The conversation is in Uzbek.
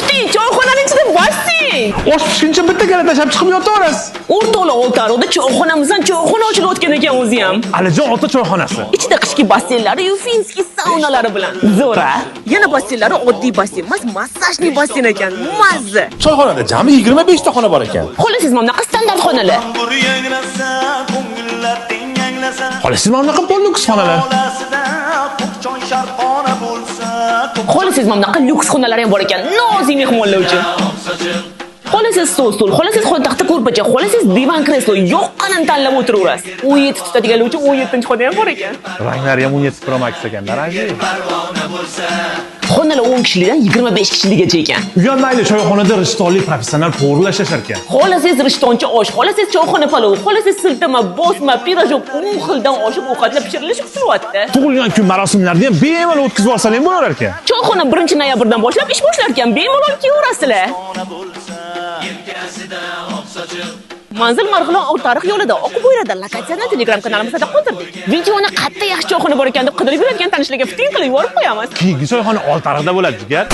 Fiting, choyxonaning ichida basseyn. Osh pishguncha bitta gala tashab chiqib yotaverasiz. O'rtoqlar Oltiariqda choyxonamizdan choyxona ochilayotgan ekan o'zi ham. Alijon ota choyxonasi. Ichida qishki basseynlari, finskiy saunalari bilan. Zo'ra. Yana basseynlari oddiy basseyn emas, massajli basseyn ekan. Mazza. Choyxonada jami 25 ta xona bor ekan. Xohlasangiz mana bunaqa standart xonalar. Xohlasangiz mana bunaqa bonus xonalar. Xohlasangiz mana bunaqa lyuks xonalar ham bor ekan. Nozik mehmonlar uchun. Xohlasangiz stol, xohlasangiz xontaxta ko'rpacha, xohlasangiz divan kreslo, yoqqanini tanlab o'tiraverasiz. 17 tutadiganlar uchun 17-xona ham bor ekan. Ranglari ham 17 Pro Max ekan, rangi. Xonalar 10 kishilikdan 25 kishilikgacha ekan. Uyalmayli, choyxonada rishtonli professional povurlar ishlashar ekan. Xohlasangiz rishtoncha osh, xohlasangiz choyxona palov, xohlasangiz siltama, bosma, pirojok, 10 xildan oshib ovqatlar pishirilishi usulvatda. Tug'ilgan kun marosimlarida ham bemalol o'tkazib olsalar ham bo'lar ekan. Choyxona 1-noyabrdan boshlab ish boshlar ekan, bemalol kelaverasizlar. Manzil Marg'ilon Oltiariq yo'lida, Oqbo'yrada lokatsiyani Telegram kanalimizda qoldirdik. Videoni qayerda yaxshi choyxona bor ekan deb qidirib yuradigan tanishlarga fiting qilib yuborib qo'yamiz. Keyingi choyxona Oltiariqda bo'ladi, jigar.